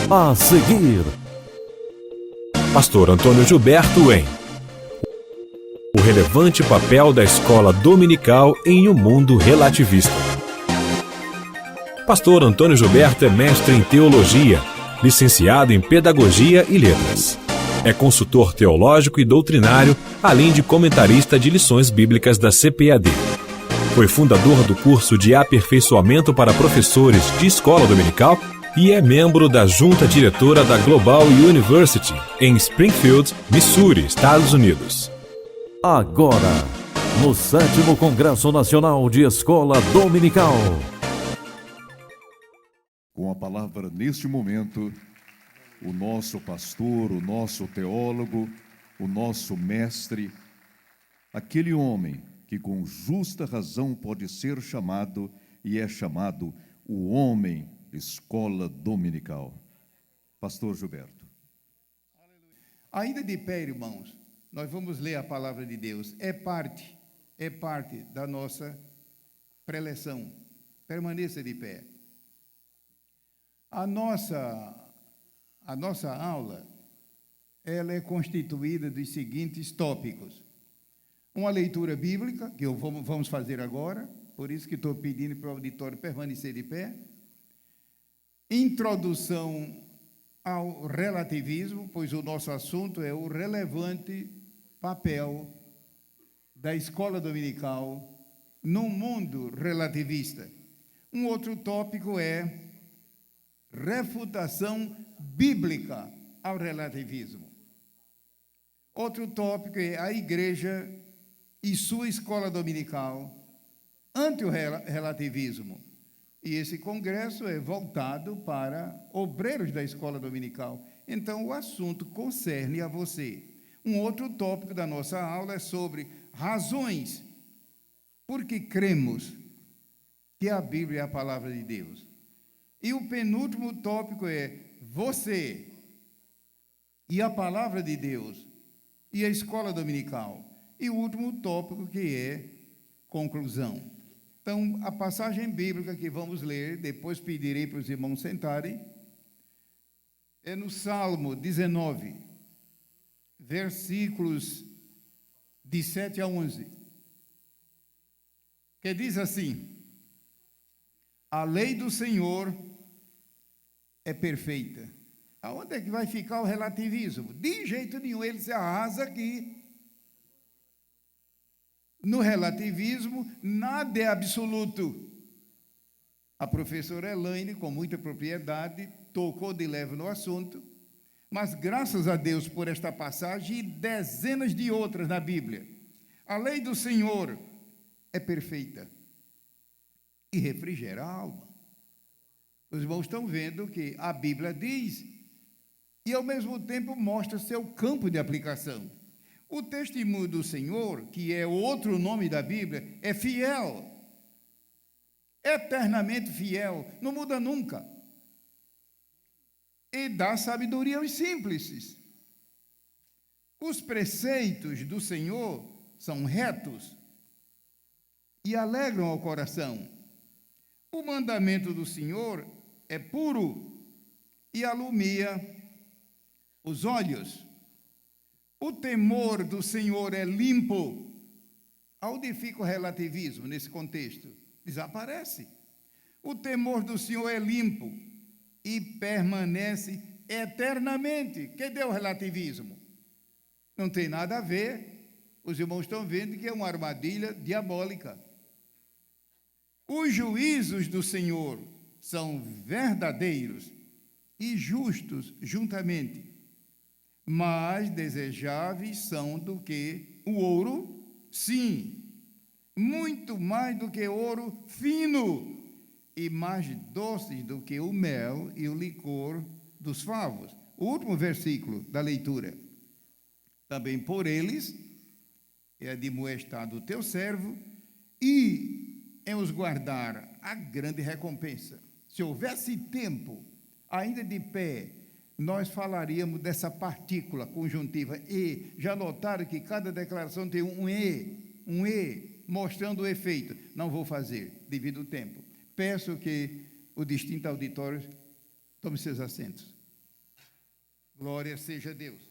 A seguir, Pastor Antônio Gilberto em O relevante papel da escola dominical em um mundo relativista. Pastor Antônio Gilberto é mestre em teologia, licenciado em pedagogia e letras. É consultor teológico e doutrinário, além de comentarista de lições bíblicas da CPAD. Foi fundador do curso de aperfeiçoamento para professores de escola dominical e é membro da junta diretora da Global University, em Springfield, Missouri, Estados Unidos. agora, no 7º Congresso Nacional de Escola Dominical. Com a palavra neste momento, o nosso pastor, o nosso teólogo, o nosso mestre, aquele homem que com justa razão pode ser chamado e é chamado o homem escola dominical. Pastor Gilberto. Ainda de pé, irmãos, nós vamos ler a palavra de Deus. É parte da nossa preleção. Permaneça de pé. A nossa aula, ela é constituída dos seguintes tópicos. Uma leitura bíblica, que vamos fazer agora, por isso que estou pedindo para o auditório permanecer de pé. Introdução ao relativismo, pois o nosso assunto é o relevante papel da escola dominical no mundo relativista. Um outro tópico é refutação bíblica ao relativismo. Outro tópico é a igreja e sua escola dominical ante o relativismo. E esse congresso é voltado para obreiros da escola dominical. Então, o assunto concerne a você. Um outro tópico da nossa aula é sobre razões por que cremos que a Bíblia é a palavra de Deus. E o penúltimo tópico é você e a palavra de Deus e a escola dominical. E o último tópico que é conclusão. Então, a passagem bíblica que vamos ler, depois pedirei para os irmãos sentarem, é no Salmo 19, versículos de 7 a 11, que diz assim: a lei do Senhor é perfeita. Aonde é que vai ficar o relativismo? De jeito nenhum, ele se arrasa aqui. No relativismo, nada é absoluto. A professora Elaine, com muita propriedade, tocou de leve no assunto, mas graças a Deus por esta passagem e dezenas de outras na Bíblia, a lei do Senhor é perfeita e refrigera a alma. Os irmãos estão vendo que a Bíblia diz e ao mesmo tempo mostra seu campo de aplicação. O testemunho do Senhor, que é outro nome da Bíblia, é fiel, eternamente fiel, não muda nunca. E dá sabedoria aos simples. Os preceitos do Senhor são retos e alegram ao coração. O mandamento do Senhor é puro e alumia os olhos. O temor do Senhor é limpo. Aonde fica o relativismo nesse contexto? Desaparece. O temor do Senhor é limpo e permanece eternamente. Cadê o relativismo? Não tem nada a ver. Os irmãos estão vendo que é uma armadilha diabólica. Os juízos do Senhor são verdadeiros e justos juntamente, mais desejáveis são do que o ouro, sim, muito mais do que ouro fino, e mais doces do que o mel e o licor dos favos. O último versículo da leitura. Também por eles é admoestado o teu servo, e em os guardar a grande recompensa. Se houvesse tempo, ainda de pé, nós falaríamos dessa partícula conjuntiva e. Já notaram que cada declaração tem um e, mostrando o efeito. Não vou fazer, devido ao tempo. Peço que o distinto auditório tome seus assentos. Glória seja a Deus.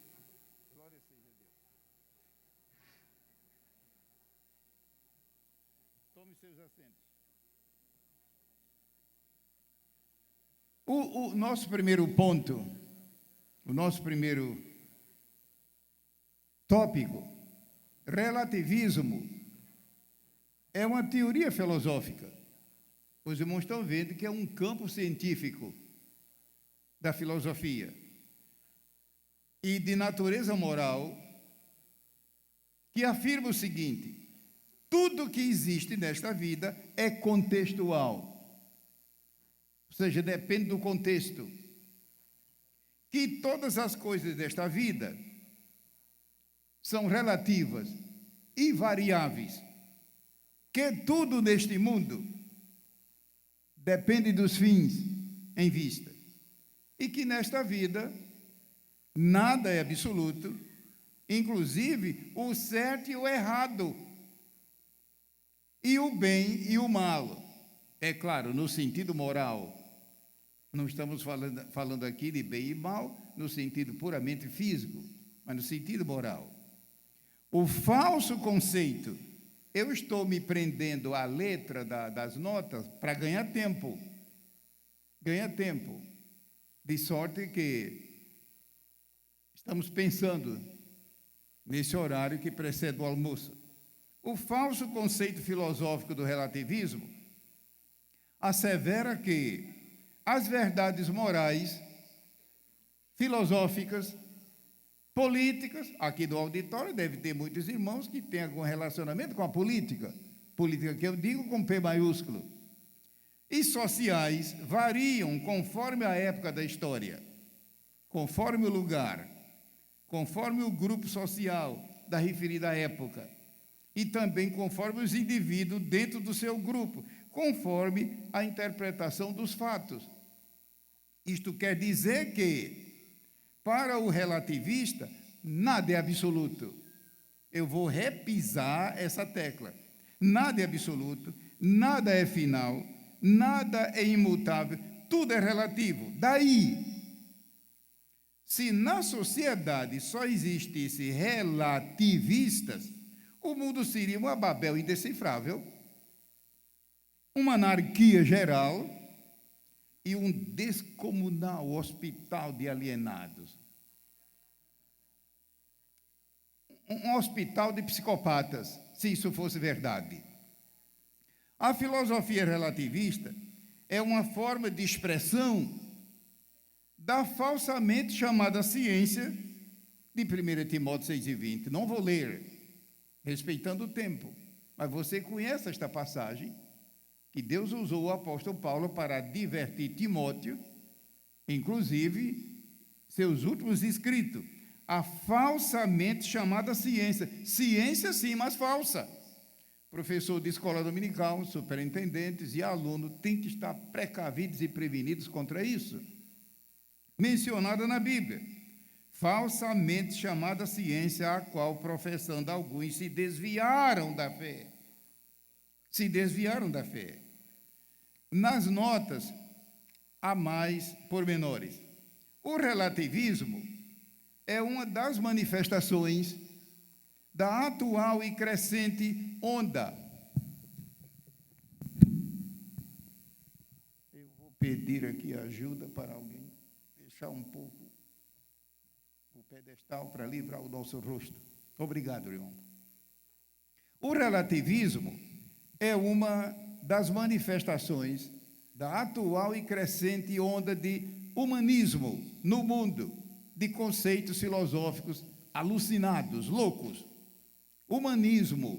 Glória seja a Deus. Tome seus assentos. O nosso primeiro ponto, o nosso primeiro tópico, relativismo, é uma teoria filosófica. Os irmãos estão vendo que é um campo científico da filosofia e de natureza moral, que afirma o seguinte: tudo que existe nesta vida é contextual, ou seja, depende do contexto. Que todas as coisas desta vida são relativas e variáveis, que tudo neste mundo depende dos fins em vista, e que nesta vida nada é absoluto, inclusive o certo e o errado, e o bem e o mal. É claro, no sentido moral. Não estamos falando aqui de bem e mal no sentido puramente físico, mas no sentido moral. O falso conceito, eu estou me prendendo à letra das notas para ganhar tempo. Ganhar tempo. De sorte que estamos pensando nesse horário que precede o almoço. O falso conceito filosófico do relativismo assevera que as verdades morais, filosóficas, políticas, aqui do auditório deve ter muitos irmãos que têm algum relacionamento com a política, política que eu digo com P maiúsculo, e sociais variam conforme a época da história, conforme o lugar, conforme o grupo social da referida época, e também conforme os indivíduos dentro do seu grupo, conforme a interpretação dos fatos. Isto quer dizer que, para o relativista, nada é absoluto. Eu vou repisar essa tecla. Nada é absoluto, nada é final, nada é imutável, tudo é relativo. Daí, se na sociedade só existissem relativistas, o mundo seria uma Babel indecifrável, uma anarquia geral e um descomunal hospital de alienados. Um hospital de psicopatas, se isso fosse verdade. A filosofia relativista é uma forma de expressão da falsamente chamada ciência de 1 Timóteo 6,20. Não vou ler, respeitando o tempo, mas você conhece esta passagem, que Deus usou o apóstolo Paulo para advertir Timóteo, inclusive seus últimos escritos, a falsamente chamada ciência. Ciência sim, mas falsa. Professor de escola dominical, superintendentes e alunos têm que estar precavidos e prevenidos contra isso. Mencionada na Bíblia, falsamente chamada ciência, a qual, professando alguns, se desviaram da fé. Se desviaram da fé. Nas notas, há mais pormenores. O relativismo é uma das manifestações da atual e crescente onda. Eu vou pedir aqui ajuda para alguém deixar um pouco o pedestal para livrar o nosso rosto. Obrigado, irmão. O relativismo é uma das manifestações da atual e crescente onda de humanismo no mundo, de conceitos filosóficos alucinados, loucos. Humanismo,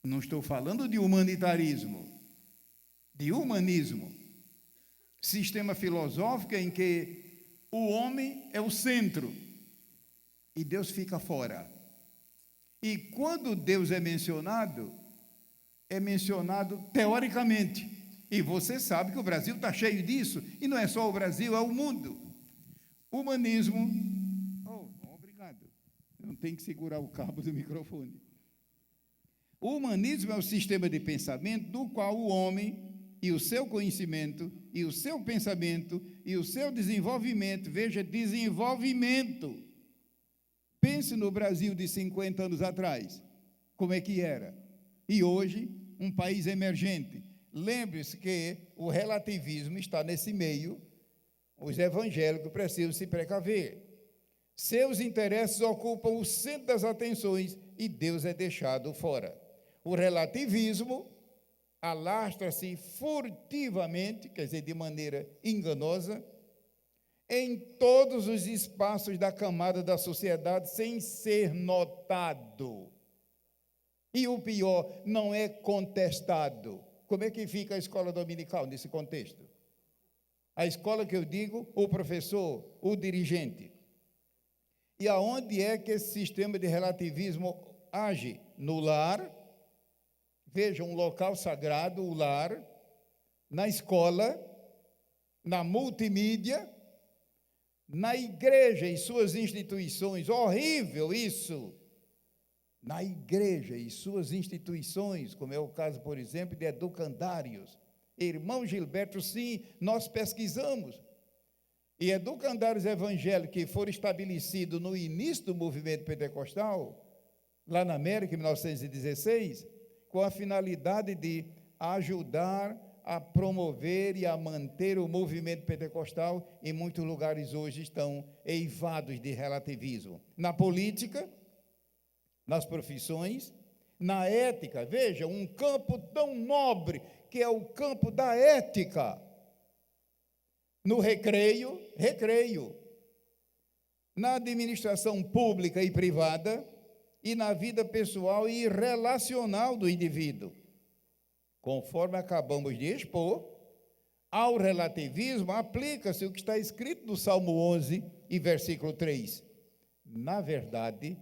não estou falando de humanitarismo, de humanismo, sistema filosófico em que o homem é o centro e Deus fica fora. E quando Deus é mencionado teoricamente. E você sabe que o Brasil está cheio disso. E não é só o Brasil, é o mundo. Humanismo. Obrigado. Não tem que segurar o cabo do microfone. O humanismo é o sistema de pensamento do qual o homem e o seu conhecimento e o seu pensamento e o seu desenvolvimento. Veja, desenvolvimento. Pense no Brasil de 50 anos atrás, como é que era. E hoje, um país emergente. Lembre-se que o relativismo está nesse meio. Os evangélicos precisam se precaver. Seus interesses ocupam o centro das atenções e Deus é deixado fora. O relativismo alastra-se furtivamente, quer dizer, de maneira enganosa, em todos os espaços da camada da sociedade, sem ser notado. E o pior, não é contestado. Como é que fica a escola dominical nesse contexto? A escola que eu digo, o professor, o dirigente. E aonde é que esse sistema de relativismo age? No lar. Veja, um local sagrado, o lar, na escola, na multimídia, na igreja e suas instituições. Horrível isso! Na igreja e suas instituições, como é o caso, por exemplo, de educandários. Irmão Gilberto, sim, nós pesquisamos. E educandários evangélicos que foram estabelecidos no início do movimento pentecostal, lá na América, em 1916, com a finalidade de ajudar a promover e a manter o movimento pentecostal, em muitos lugares hoje estão eivados de relativismo. Na política, nas profissões, na ética, veja, um campo tão nobre que é o campo da ética. No recreio, na administração pública e privada, e na vida pessoal e relacional do indivíduo. Conforme acabamos de expor, ao relativismo aplica-se o que está escrito no Salmo 11 e versículo 3. Na verdade,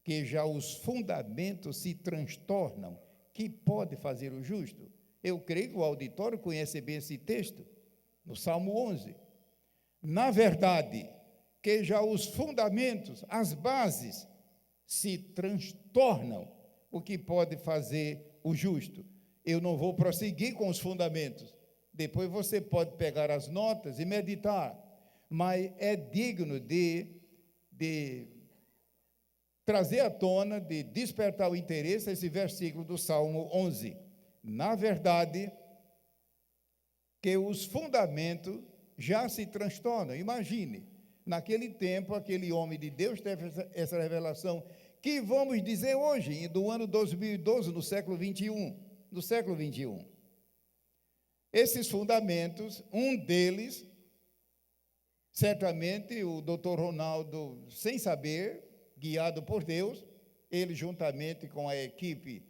que já os fundamentos se transtornam, que pode fazer o justo? Eu creio que o auditório conhece bem esse texto, no Salmo 11. Na verdade, que já os fundamentos, as bases, se transtornam, o que pode fazer o justo? Eu não vou prosseguir com os fundamentos. Depois você pode pegar as notas e meditar. Mas é digno de trazer à tona, de despertar o interesse, esse versículo do Salmo 11. Na verdade, que os fundamentos já se transtornam. Imagine, naquele tempo, aquele homem de Deus teve essa revelação, que vamos dizer hoje, do ano 2012, no século 21. No século 21. Esses fundamentos, um deles, certamente o doutor Ronaldo, sem saber, guiado por Deus, ele juntamente com a equipe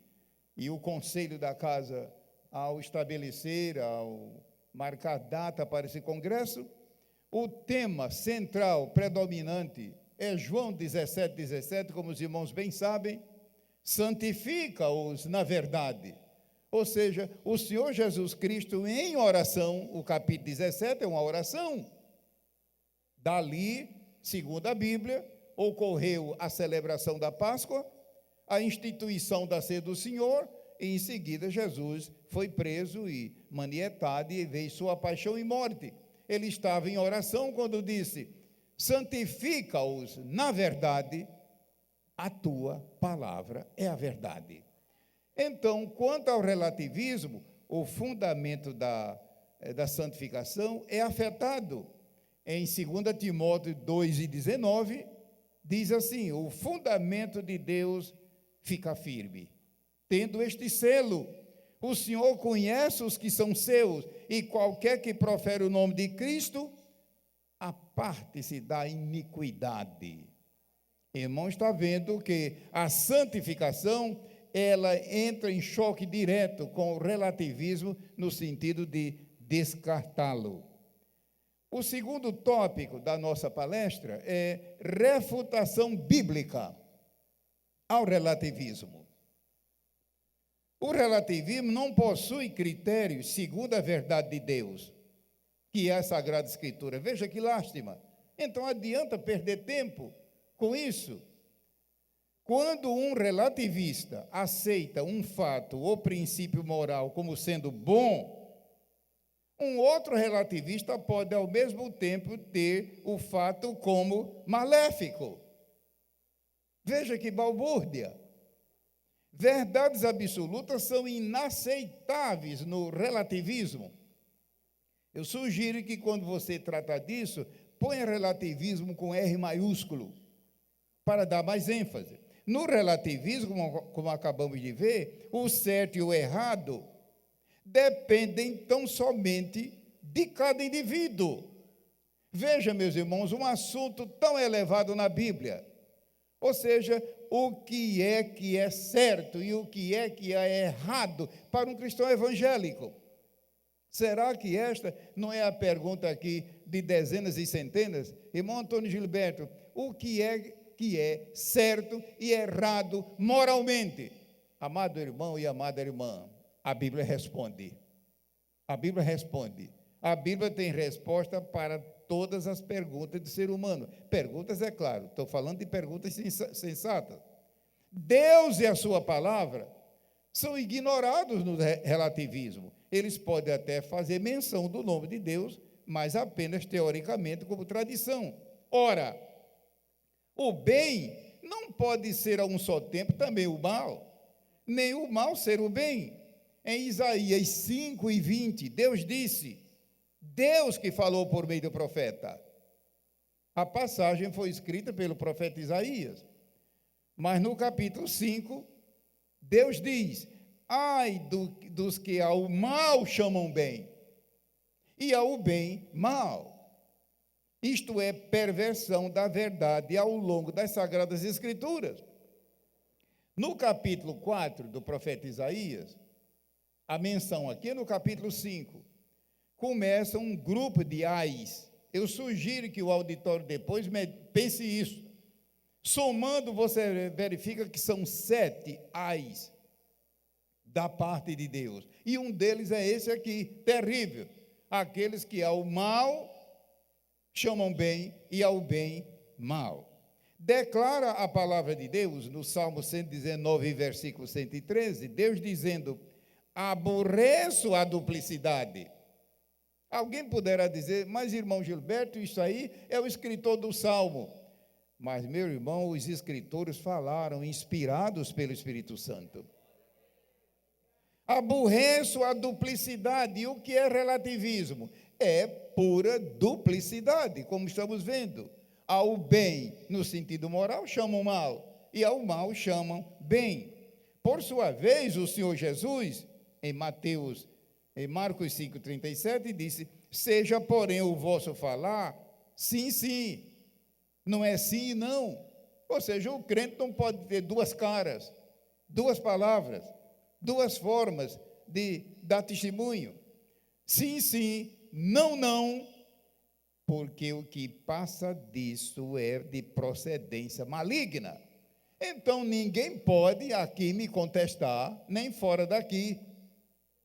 e o conselho da casa, ao estabelecer, ao marcar data para esse congresso, o tema central, predominante, é João 17:17, como os irmãos bem sabem, santifica-os na verdade. Ou seja, o Senhor Jesus Cristo em oração, o capítulo 17 é uma oração. Dali, segundo a Bíblia, ocorreu a celebração da Páscoa, a instituição da ceia do Senhor, e em seguida Jesus foi preso e manietado e veio sua paixão e morte. Ele estava em oração quando disse: santifica-os na verdade, a tua palavra é a verdade. Então, quanto ao relativismo, o fundamento da santificação é afetado. Em 2 Timóteo 2:19, diz assim: o fundamento de Deus fica firme, tendo este selo: o Senhor conhece os que são seus, e qualquer que profere o nome de Cristo, aparte-se da iniquidade. Irmão, está vendo que a santificação, ela entra em choque direto com o relativismo, no sentido de descartá-lo. O segundo tópico da nossa palestra é refutação bíblica ao relativismo. O relativismo não possui critérios segundo a verdade de Deus, que é a Sagrada Escritura. Veja que lástima. Então adianta perder tempo com isso. Quando um relativista aceita um fato ou princípio moral como sendo bom, Um outro relativista pode, ao mesmo tempo, ter o fato como maléfico. Veja que balbúrdia. Verdades absolutas são inaceitáveis no relativismo. Eu sugiro que, quando você trata disso, ponha relativismo com R maiúsculo, para dar mais ênfase. No relativismo, como acabamos de ver, o certo e o errado dependem tão somente de cada indivíduo. Veja, meus irmãos, um assunto tão elevado na Bíblia. Ou seja, o que é certo e o que é errado para um cristão evangélico. Será que esta não é a pergunta aqui de dezenas e centenas? Irmão Antônio Gilberto, o que é certo e errado moralmente? Amado irmão e amada irmã, a Bíblia responde. A Bíblia responde. A Bíblia tem resposta para todas as perguntas do ser humano. Perguntas, é claro, estou falando de perguntas sensatas. Deus e a sua palavra são ignorados no relativismo. Eles podem até fazer menção do nome de Deus, mas apenas teoricamente, como tradição. Ora, o bem não pode ser a um só tempo também o mal, nem o mal ser o bem. Em Isaías 5:20, Deus disse, Deus que falou por meio do profeta. A passagem foi escrita pelo profeta Isaías. Mas no capítulo 5, Deus diz, ai dos que ao mal chamam bem, e ao bem mal. Isto é perversão da verdade ao longo das Sagradas Escrituras. No capítulo 4 do profeta Isaías, a menção aqui no capítulo 5, começa um grupo de ais. Eu sugiro que o auditório depois pense isso. Somando, você verifica que são 7 ais da parte de Deus. E um deles é esse aqui, terrível. Aqueles que ao mal chamam bem e ao bem mal. Declara a palavra de Deus no Salmo 119, versículo 113, Deus dizendo, aborreço a duplicidade. Alguém poderá dizer, mas irmão Gilberto, isso aí é o escritor do Salmo. Mas, meu irmão, os escritores falaram, inspirados pelo Espírito Santo. Aborreço a duplicidade. E o que é relativismo? É pura duplicidade, como estamos vendo. Ao bem, no sentido moral, chamam mal, e ao mal chamam bem. Por sua vez, o Senhor Jesus, em Marcos 5,37, disse, seja, porém, o vosso falar, sim, sim, não é sim e não. Ou seja, o crente não pode ter duas caras, duas palavras, duas formas de dar testemunho. Sim, sim, não, não, porque o que passa disso é de procedência maligna. Então, ninguém pode aqui me contestar, nem fora daqui,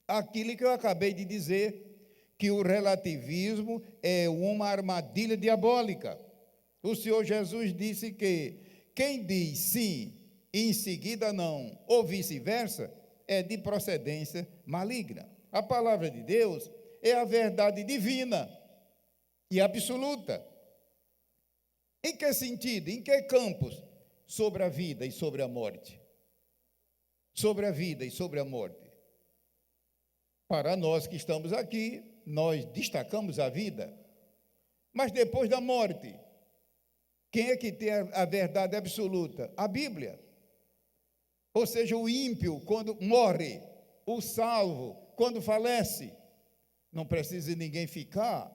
aquilo que eu acabei de dizer, que o relativismo é uma armadilha diabólica. O Senhor Jesus disse que quem diz sim e em seguida não, ou vice-versa, é de procedência maligna. A palavra de Deus é a verdade divina e absoluta. Em que sentido? Em que campos? Sobre a vida e sobre a morte. Sobre a vida e sobre a morte. Para nós que estamos aqui, nós destacamos a vida. Mas depois da morte, quem é que tem a verdade absoluta? A Bíblia. Ou seja, o ímpio, quando morre, o salvo, quando falece, não precisa ninguém ficar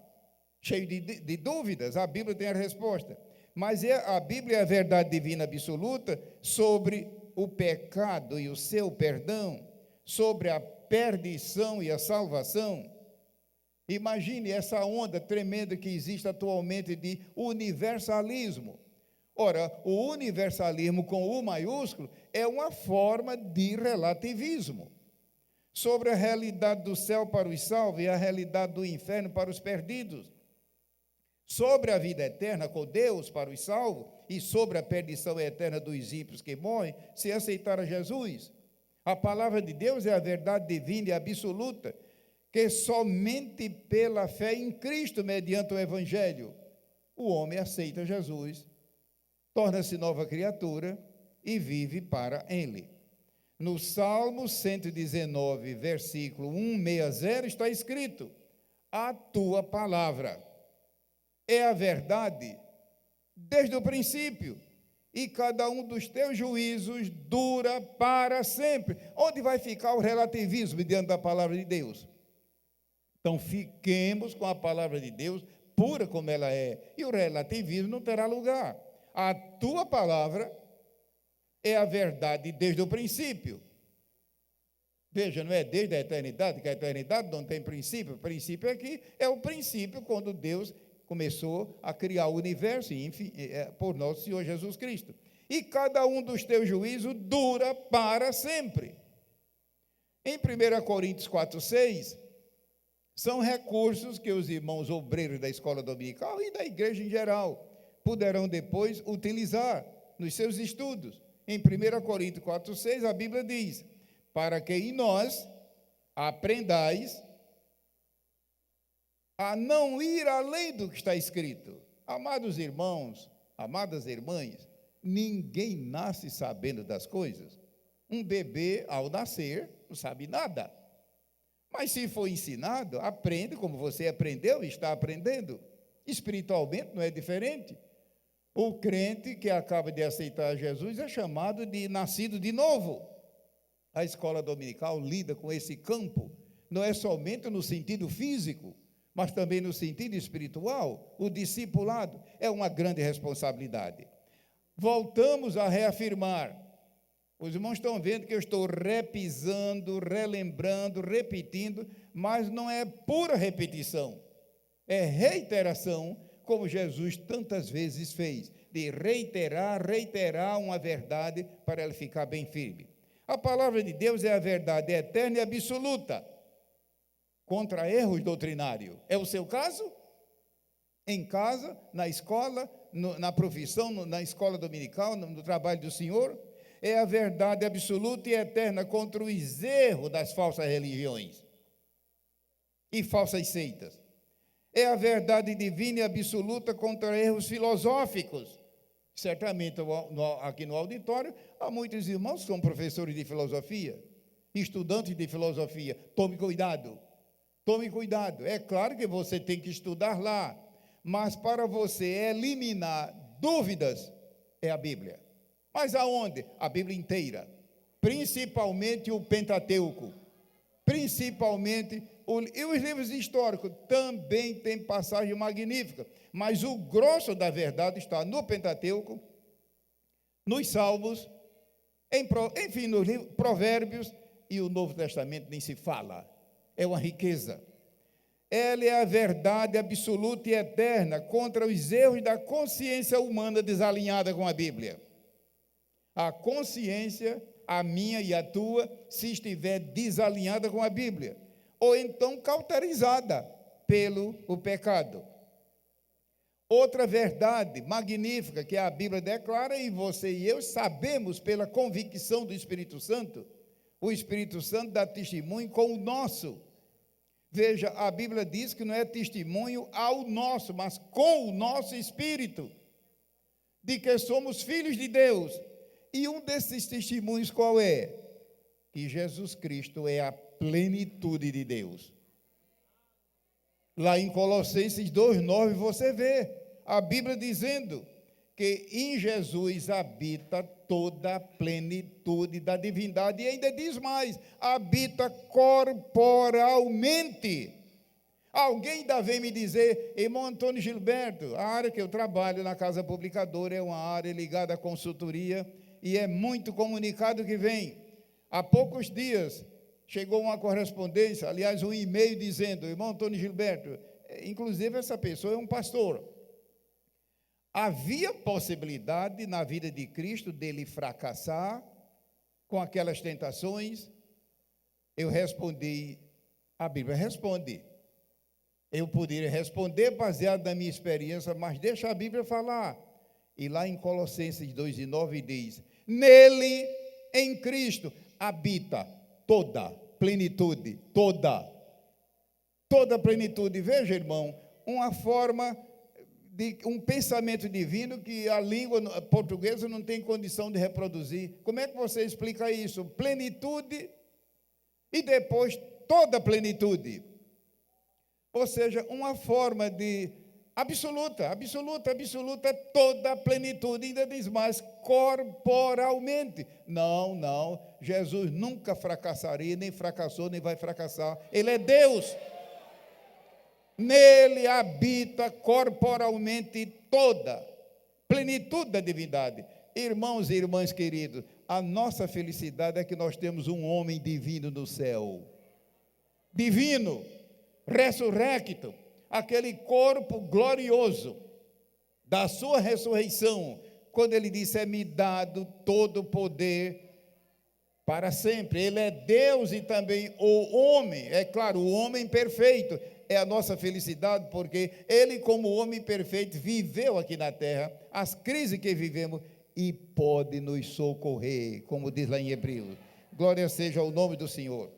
cheio de dúvidas, a Bíblia tem a resposta. Mas a Bíblia é a verdade divina absoluta sobre o pecado e o seu perdão, sobre a perdição e a salvação. Imagine essa onda tremenda que existe atualmente de universalismo. Ora, o universalismo com U maiúsculo é uma forma de relativismo sobre a realidade do céu para os salvos e a realidade do inferno para os perdidos, sobre a vida eterna com Deus para os salvos e sobre a perdição eterna dos ímpios que morrem se aceitar a Jesus. A palavra de Deus é a verdade divina e absoluta, que somente pela fé em Cristo, mediante o Evangelho, o homem aceita Jesus, torna-se nova criatura e vive para Ele. No Salmo 119, versículo 160, está escrito: a tua palavra é a verdade desde o princípio, e cada um dos teus juízos dura para sempre. Onde vai ficar o relativismo diante da palavra de Deus? Então, fiquemos com a palavra de Deus, pura como ela é, e o relativismo não terá lugar. A tua palavra é a verdade desde o princípio. Veja, não é desde a eternidade, que a eternidade não tem princípio. O princípio aqui é o princípio quando Deus começou a criar o universo, enfim, por nosso Senhor Jesus Cristo. E cada um dos teus juízos dura para sempre. Em 1 Coríntios 4:6, são recursos que os irmãos obreiros da escola dominical e da igreja em geral poderão depois utilizar nos seus estudos. Em 1 Coríntios 4:6, a Bíblia diz: para que em nós aprendais a não ir além do que está escrito. Amados irmãos, amadas irmãs, ninguém nasce sabendo das coisas. Um bebê, ao nascer, não sabe nada. Mas se for ensinado, aprende como você aprendeu e está aprendendo. Espiritualmente não é diferente. O crente que acaba de aceitar Jesus é chamado de nascido de novo. A escola dominical lida com esse campo, não é somente no sentido físico, mas também no sentido espiritual. O discipulado é uma grande responsabilidade. Voltamos a reafirmar. Os irmãos estão vendo que eu estou repisando, relembrando, repetindo, mas não é pura repetição, é reiteração, como Jesus tantas vezes fez, de reiterar uma verdade para ela ficar bem firme. A palavra de Deus é a verdade eterna e absoluta, contra erros doutrinários. É o seu caso? Em casa, na escola, na profissão, na escola dominical, no trabalho do Senhor? É a verdade absoluta e eterna contra os erros das falsas religiões e falsas seitas. É a verdade divina e absoluta contra erros filosóficos. Certamente, aqui no auditório, há muitos irmãos que são professores de filosofia, estudantes de filosofia. Tome cuidado, tome cuidado. É claro que você tem que estudar lá, mas para você eliminar dúvidas, é a Bíblia. Mas aonde? A Bíblia inteira, principalmente o Pentateuco, principalmente, e os livros históricos também têm passagem magnífica, mas o grosso da verdade está no Pentateuco, nos Salmos, enfim, nos livros, Provérbios, e o Novo Testamento nem se fala, é uma riqueza. Ela é a verdade absoluta e eterna contra os erros da consciência humana desalinhada com a Bíblia. A consciência, a minha e a tua, se estiver desalinhada com a Bíblia, ou então cauterizada pelo pecado. Outra verdade magnífica que a Bíblia declara, e você e eu sabemos pela convicção do Espírito Santo, o Espírito Santo dá testemunho com o nosso. Veja, a Bíblia diz que não é testemunho ao nosso, mas com o nosso espírito, de que somos filhos de Deus. E um desses testemunhos qual é? Que Jesus Cristo é a plenitude de Deus. Lá em Colossenses 2:9 você vê a Bíblia dizendo que em Jesus habita toda a plenitude da divindade, e ainda diz mais, habita corporalmente. Alguém ainda vem me dizer: irmão Antônio Gilberto, a área que eu trabalho na Casa Publicadora é uma área ligada à consultoria, e é muito comunicado que vem. Há poucos dias chegou uma correspondência, aliás, um e-mail dizendo: irmão Antônio Gilberto, inclusive essa pessoa é um pastor. Havia possibilidade na vida de Cristo dele fracassar com aquelas tentações? Eu respondi: a Bíblia responde. Eu poderia responder baseado na minha experiência, mas deixa a Bíblia falar. E lá em Colossenses 2:9 diz: nele, em Cristo, habita toda plenitude, toda. toda a plenitude. Veja, irmão, uma forma de um pensamento divino que a língua portuguesa não tem condição de reproduzir. Como é que você explica isso? Plenitude e depois toda a plenitude. Ou seja, uma forma de absoluta, toda a plenitude, ainda diz mais, corporalmente. Não, Jesus nunca fracassaria, nem fracassou, nem vai fracassar. Ele é Deus. Nele habita corporalmente toda plenitude da divindade. Irmãos e irmãs queridos, a nossa felicidade é que nós temos um homem divino no céu. Divino, ressurrecto, aquele corpo glorioso da sua ressurreição, quando ele disse, é-me dado todo o poder para sempre. Ele é Deus e também o homem, é claro, o homem perfeito, é a nossa felicidade, porque ele, como homem perfeito, viveu aqui na terra, as crises que vivemos, e pode nos socorrer, como diz lá em Hebreus. Glória seja ao nome do Senhor.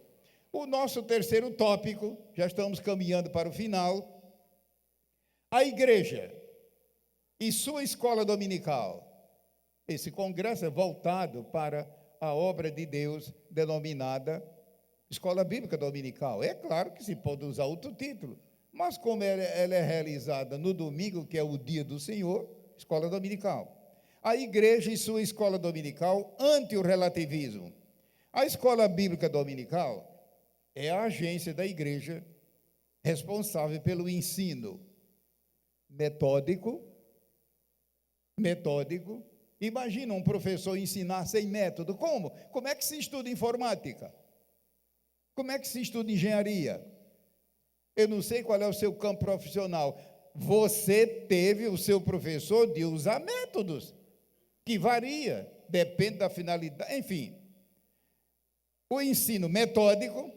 O nosso terceiro tópico, já estamos caminhando para o final, a igreja e sua escola dominical. Esse congresso é voltado para a obra de Deus denominada Escola Bíblica Dominical. É claro que se pode usar outro título, mas como ela é realizada no domingo, que é o dia do Senhor, Escola Dominical. A igreja e sua escola dominical ante o relativismo. A Escola Bíblica Dominical é a agência da igreja responsável pelo ensino metódico. Imagina um professor ensinar sem método. Como? Como é que se estuda informática? Como é que se estuda engenharia? Eu não sei qual é o seu campo profissional. Você teve o seu professor de usar métodos, que varia, depende da finalidade, enfim. O ensino metódico,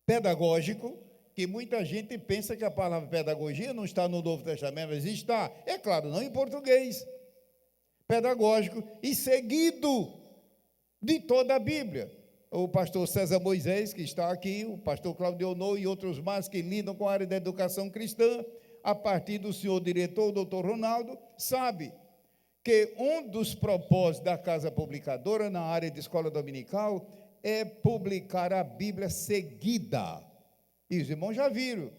pedagógico, que muita gente pensa que a palavra pedagogia não está no Novo Testamento, mas está, é claro, não em português. Pedagógico e seguido de toda a Bíblia. O pastor César Moisés, que está aqui, o pastor Claudio Ono e outros mais que lidam com a área da educação cristã, a partir do senhor diretor, o doutor Ronaldo, sabe que um dos propósitos da Casa Publicadora na área de escola dominical é publicar a Bíblia seguida. E os irmãos já viram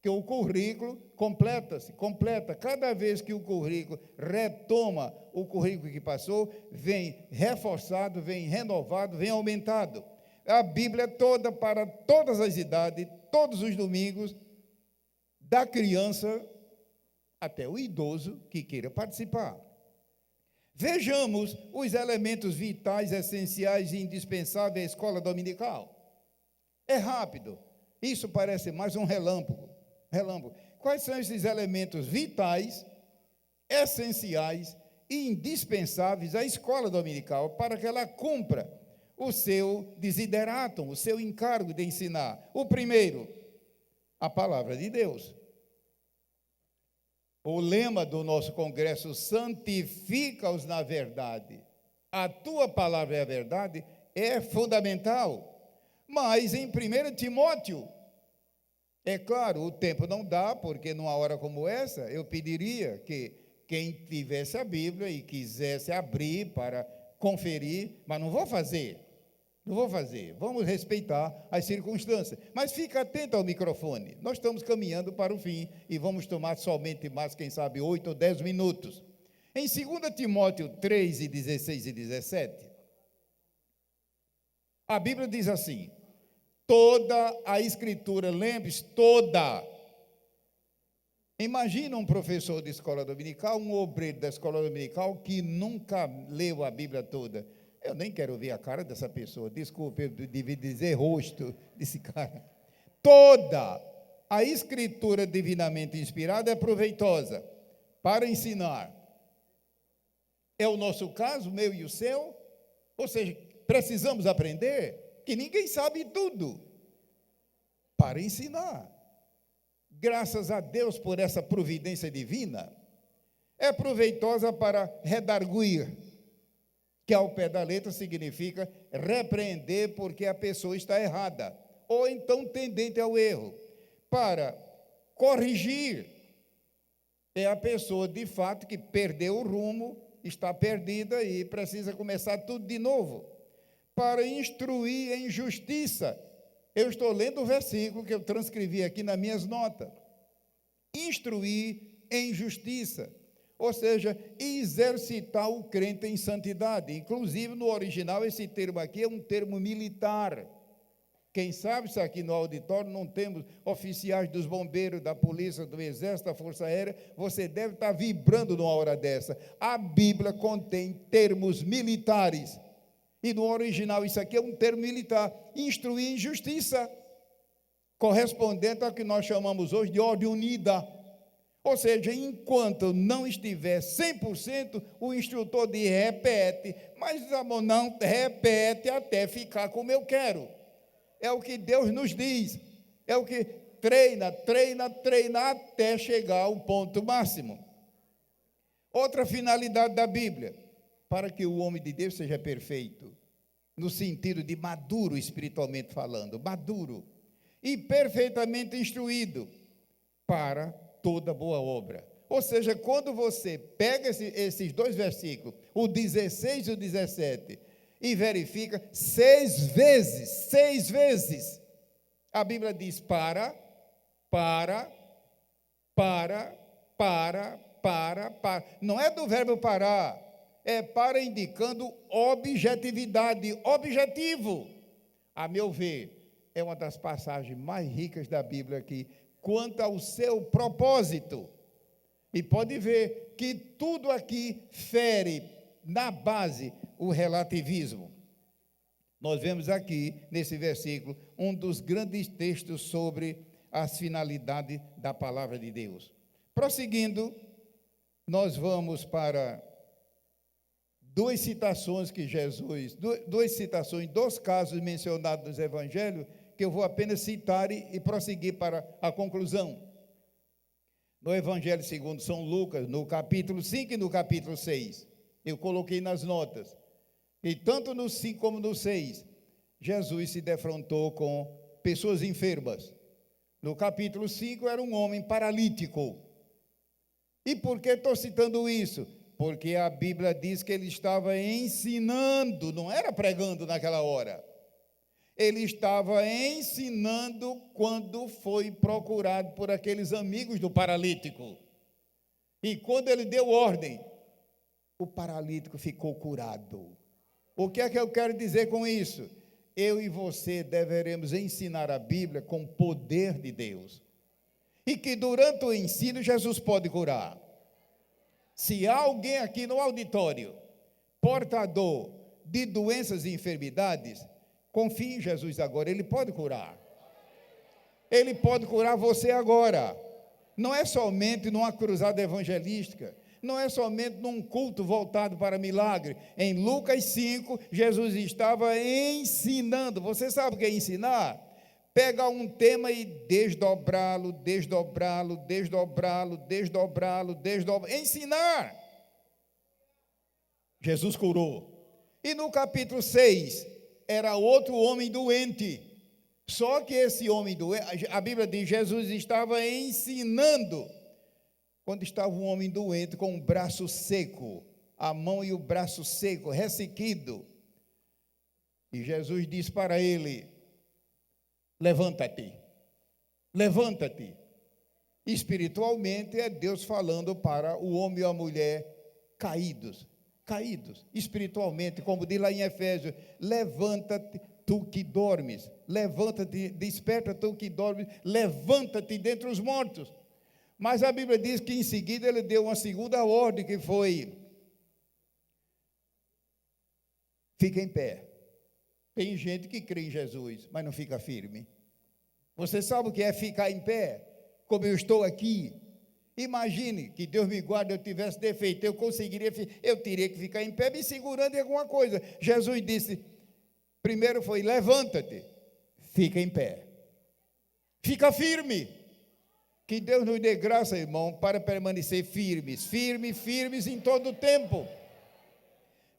que o currículo completa. Cada vez que o currículo retoma o currículo que passou, vem reforçado, vem renovado, vem aumentado. A Bíblia toda, para todas as idades, todos os domingos, da criança até o idoso que queira participar. Vejamos os elementos vitais, essenciais e indispensáveis à escola dominical. É rápido. Isso parece mais um relâmpago. Quais são esses elementos vitais, essenciais e indispensáveis à escola dominical para que ela cumpra o seu desideratum, o seu encargo de ensinar? O primeiro, a palavra de Deus. O lema do nosso congresso, santifica-os na verdade. A tua palavra é a verdade, é fundamental. Mas em 1 Timóteo, é claro, o tempo não dá, porque numa hora como essa, eu pediria que quem tivesse a Bíblia e quisesse abrir para conferir, mas não vou fazer, vamos respeitar as circunstâncias, mas fica atento ao microfone, nós estamos caminhando para o fim, e vamos tomar somente mais, quem sabe, 8 ou 10 minutos, em 2 Timóteo 3, 16 e 17, a Bíblia diz assim, toda a Escritura, lembre-se, toda. Imagina um professor de escola dominical, um obreiro da escola dominical que nunca leu a Bíblia toda. Eu nem quero ver a cara dessa pessoa, desculpe, eu devia dizer rosto desse cara. Toda a Escritura divinamente inspirada é proveitosa para ensinar. É o nosso caso, o meu e o seu? Ou seja, precisamos aprender? Que ninguém sabe tudo, para ensinar. Graças a Deus por essa providência divina, é proveitosa para redarguir, que ao pé da letra significa repreender porque a pessoa está errada, ou então tendente ao erro. para corrigir. É a pessoa, de fato, que perdeu o rumo, está perdida e precisa começar tudo de novo. Para instruir em justiça. Eu estou lendo o versículo que eu transcrevi aqui nas minhas notas. Instruir em justiça. Ou seja, exercitar o crente em santidade. Inclusive, no original, esse termo aqui é um termo militar. Quem sabe se aqui no auditório não temos oficiais dos bombeiros, da polícia, do exército, da força aérea, você deve estar vibrando numa hora dessa. A Bíblia contém termos militares. E no original isso aqui é um termo militar. Instruir em justiça. Correspondente ao que nós chamamos hoje de ordem unida. Ou seja, enquanto não estiver 100%, o instrutor diz, repete. Mas, amor, não, repete até ficar como eu quero. É o que Deus nos diz, é o que treina até chegar ao ponto máximo. Outra finalidade da Bíblia, para que o homem de Deus seja perfeito, no sentido de maduro espiritualmente falando, maduro e perfeitamente instruído para toda boa obra. Ou seja, quando você pega esses dois versículos, o 16 e o 17, e verifica 6 vezes, a Bíblia diz para, não é do verbo parar, é para indicando objetividade, objetivo. A meu ver, é uma das passagens mais ricas da Bíblia aqui, quanto ao seu propósito. E pode ver que tudo aqui fere na base o relativismo. Nós vemos aqui, nesse versículo, um dos grandes textos sobre as finalidades da palavra de Deus. Prosseguindo, nós vamos para duas citações, dois casos mencionados nos evangelhos, que eu vou apenas citar e prosseguir para a conclusão. No Evangelho segundo São Lucas, no capítulo 5 e no capítulo 6, eu coloquei nas notas. E tanto no 5 como no 6, Jesus se defrontou com pessoas enfermas. No capítulo 5 era um homem paralítico. E por que estou citando isso? Porque a Bíblia diz que ele estava ensinando, não era pregando naquela hora. Ele estava ensinando quando foi procurado por aqueles amigos do paralítico. E quando ele deu ordem, o paralítico ficou curado. O que é que eu quero dizer com isso? Eu e você deveremos ensinar a Bíblia com o poder de Deus. E que durante o ensino Jesus pode curar. Se há alguém aqui no auditório, portador de doenças e enfermidades, confie em Jesus agora, Ele pode curar. Ele pode curar você agora. Não é somente numa cruzada evangelística, não é somente num culto voltado para milagre. Em Lucas 5, Jesus estava ensinando. Você sabe o que é ensinar? Pegar um tema e desdobrá-lo. Ensinar. Jesus curou. E no capítulo 6, era outro homem doente. Só que esse homem doente, a Bíblia diz, Jesus estava ensinando. Quando estava um homem doente com o braço seco, a mão e o braço seco, ressequido. E Jesus disse para ele, levanta-te. Espiritualmente é Deus falando para o homem e a mulher caídos, espiritualmente, como diz lá em Efésios, levanta-te tu que dormes, levanta-te, desperta tu que dormes, levanta-te dentre os mortos. Mas a Bíblia diz que em seguida ele deu uma segunda ordem, que foi, fica em pé. Tem gente que crê em Jesus, mas não fica firme. Você sabe o que é ficar em pé? Como eu estou aqui. Imagine que Deus me guarde, eu tivesse defeito, eu teria que ficar em pé me segurando em alguma coisa. Jesus disse, primeiro foi, levanta-te, fica em pé. Fica firme. Que Deus nos dê graça, irmão, para permanecer firmes em todo o tempo.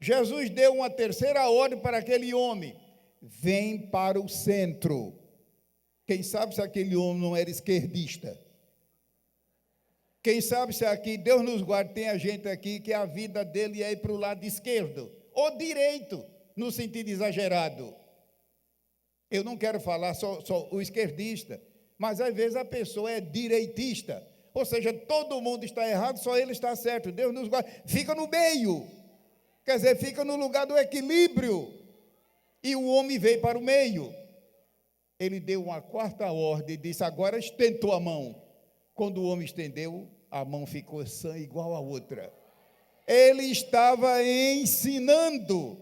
Jesus deu uma terceira ordem para aquele homem. Vem para o centro. Quem sabe se aquele homem não era esquerdista? Quem sabe se aqui, Deus nos guarde, tem a gente aqui que a vida dele é ir para o lado esquerdo, ou direito, no sentido exagerado. Eu não quero falar só o esquerdista, mas às vezes a pessoa é direitista, ou seja, todo mundo está errado, só ele está certo. Deus nos guarde, fica no meio, quer dizer, fica no lugar do equilíbrio, e o homem veio para o meio. Ele deu uma quarta ordem e disse: agora estentou a mão. Quando o homem estendeu, a mão ficou sã igual a outra. Ele estava ensinando.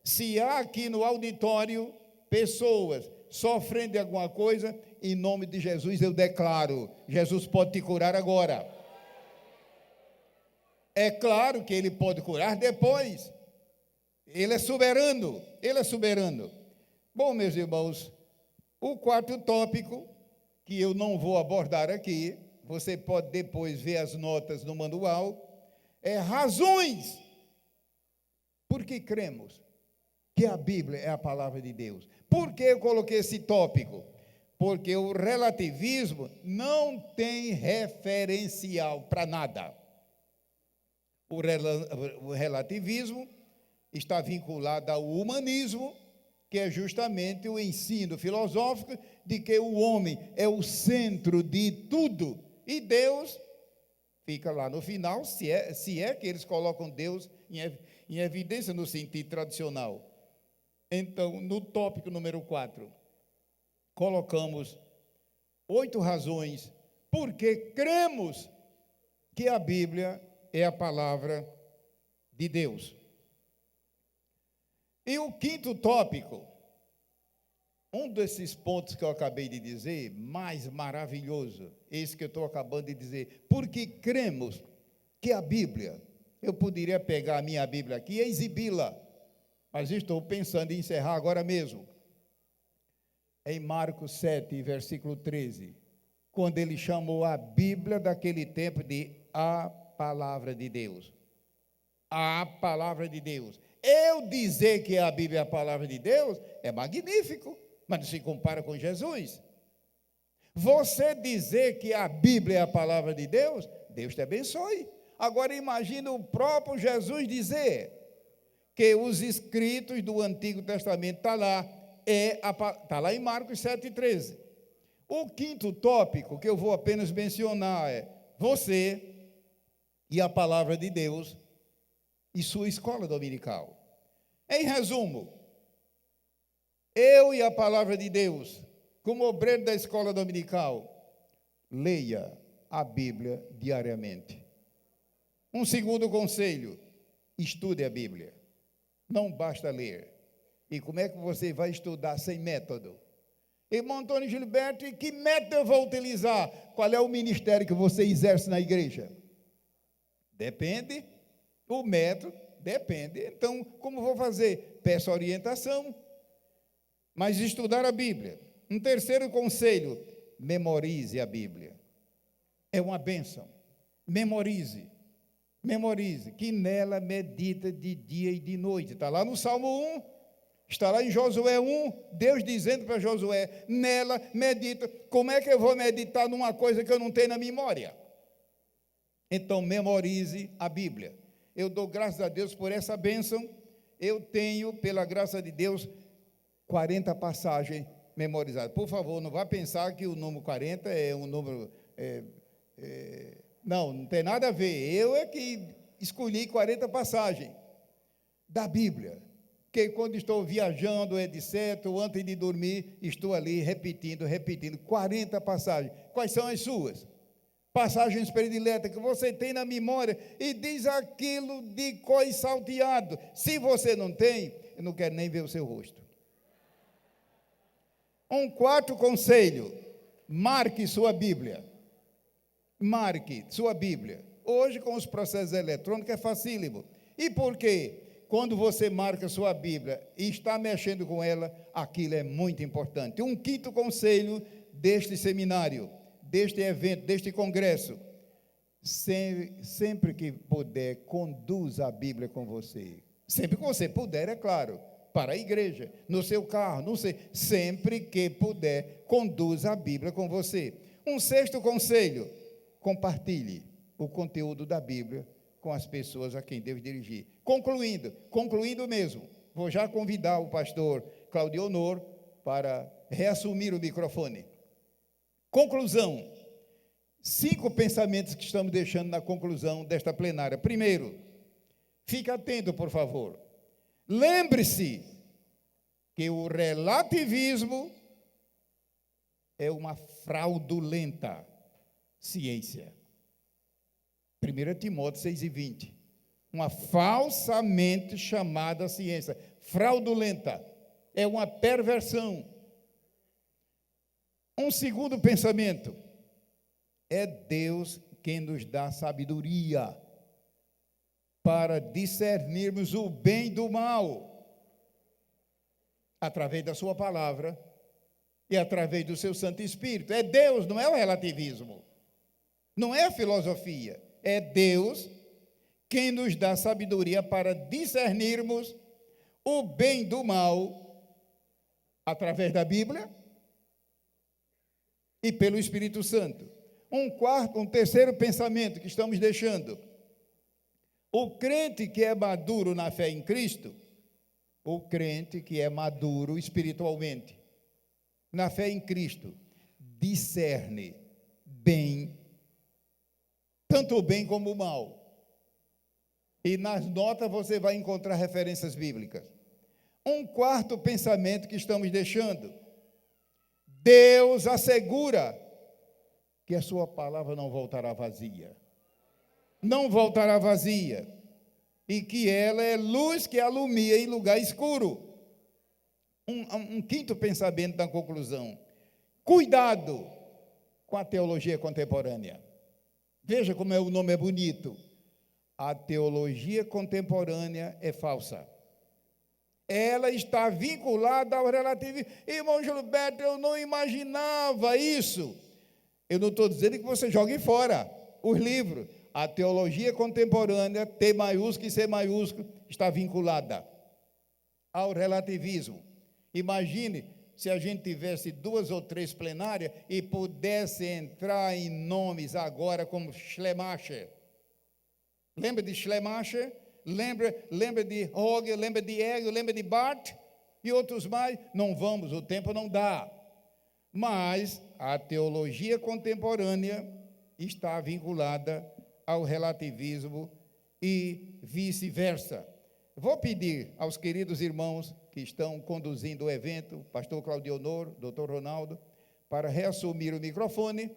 Se há aqui no auditório pessoas sofrendo de alguma coisa, em nome de Jesus eu declaro: Jesus pode te curar agora. É claro que ele pode curar depois. Ele é soberano, ele é soberano. Bom, meus irmãos, o quarto tópico, que eu não vou abordar aqui, você pode depois ver as notas no manual, é razões por que cremos que a Bíblia é a palavra de Deus. Por que eu coloquei esse tópico? Porque o relativismo não tem referencial para nada. O relativismo está vinculado ao humanismo, que é justamente o ensino filosófico de que o homem é o centro de tudo, e Deus fica lá no final, se é que eles colocam Deus em evidência no sentido tradicional. Então, no tópico número 4, colocamos 8 razões por que cremos que a Bíblia é a palavra de Deus. E o quinto tópico, um desses pontos que eu acabei de dizer, mais maravilhoso, esse que eu estou acabando de dizer, porque cremos que a Bíblia, eu poderia pegar a minha Bíblia aqui e exibi-la, mas estou pensando em encerrar agora mesmo. Em Marcos 7, versículo 13, quando ele chamou a Bíblia daquele tempo de a palavra de Deus. A palavra de Deus. Eu dizer que a Bíblia é a palavra de Deus é magnífico, mas não se compara com Jesus. Você dizer que a Bíblia é a palavra de Deus, Deus te abençoe. Agora imagine o próprio Jesus dizer que os escritos do Antigo Testamento está lá em Marcos 7,13. O quinto tópico que eu vou apenas mencionar é você e a palavra de Deus e sua escola dominical. Em resumo, eu e a palavra de Deus, como obreiro da escola dominical, leia a Bíblia diariamente. Um segundo conselho: estude a Bíblia. Não basta ler. E como é que você vai estudar sem método? Irmão Antônio Gilberto, e que método eu vou utilizar? Qual é o ministério que você exerce na igreja? Depende. O método depende. Então, como vou fazer? Peço orientação. Mas estudar a Bíblia. Um terceiro conselho: memorize a Bíblia. É uma bênção. Memorize. Memorize, que nela medita de dia e de noite. Está lá no Salmo 1, está lá em Josué 1, Deus dizendo para Josué, nela medita. Como é que eu vou meditar numa coisa que eu não tenho na memória? Então, memorize a Bíblia. Eu dou graças a Deus por essa bênção. Eu tenho, pela graça de Deus, 40 passagens memorizadas. Por favor, não vá pensar que o número 40 é um número... Não tem nada a ver. Eu é que escolhi 40 passagens da Bíblia, que quando estou viajando, etc., ou antes de dormir, estou ali repetindo, 40 passagens. Quais são as suas? Passagens prediletas que você tem na memória e diz aquilo de cor salteado. Se você não tem, eu não quero nem ver o seu rosto. Um quarto conselho: marque sua Bíblia. Marque sua Bíblia. Hoje, com os processos eletrônicos, é facílimo. E por quê? Quando você marca sua Bíblia e está mexendo com ela, aquilo é muito importante. Um quinto conselho deste seminário, deste evento, deste congresso: sempre que puder, conduza a Bíblia com você. Sempre que você puder, é claro, para a igreja, no seu carro, não sei, sempre que puder, conduza a Bíblia com você. Um sexto conselho: compartilhe o conteúdo da Bíblia com as pessoas a quem Deus dirigir. Concluindo mesmo, vou já convidar o pastor Claudio Honor para reassumir o microfone. Conclusão: 5 pensamentos que estamos deixando na conclusão desta plenária. Primeiro, fique atento, por favor. Lembre-se que o relativismo é uma fraudulenta ciência. 1 Timóteo 6:20. Uma falsamente chamada ciência. Fraudulenta. É uma perversão. Um segundo pensamento: é Deus quem nos dá sabedoria para discernirmos o bem do mal, através da sua palavra e através do seu Santo Espírito. É Deus, não é o relativismo, não é a filosofia. É Deus quem nos dá sabedoria para discernirmos o bem do mal, através da Bíblia e pelo Espírito Santo. Um terceiro pensamento que estamos deixando: o crente que é maduro na fé em Cristo, o crente que é maduro espiritualmente, na fé em Cristo, discerne bem, tanto o bem como o mal. E nas notas você vai encontrar referências bíblicas. Um quarto pensamento que estamos deixando: Deus assegura que a sua palavra não voltará vazia. Não voltará vazia. E que ela é luz que alumia em lugar escuro. Um quinto pensamento da conclusão: cuidado com a teologia contemporânea. Veja como o nome é bonito. A teologia contemporânea é falsa. Ela está vinculada ao relativismo. Irmão Gilberto, eu não imaginava isso. Eu não estou dizendo que você jogue fora os livros. A teologia contemporânea, T maiúsculo e C maiúsculo, está vinculada ao relativismo. Imagine se a gente tivesse 2 ou 3 plenárias e pudesse entrar em nomes agora como Schleiermacher. Lembra de Schleiermacher? Lembra de Hegel, lembra de Hegel, lembra de Barth e outros mais? Não vamos, o tempo não dá. Mas a teologia contemporânea está vinculada ao relativismo e vice-versa. Vou pedir aos queridos irmãos que estão conduzindo o evento, pastor Claudio Honor, doutor Ronaldo, para reassumir o microfone.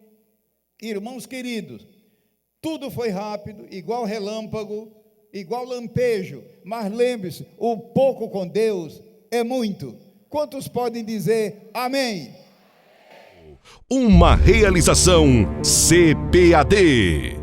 Irmãos queridos, tudo foi rápido, igual relâmpago, igual lampejo, mas lembre-se, o pouco com Deus é muito. Quantos podem dizer amém? Uma realização CPAD.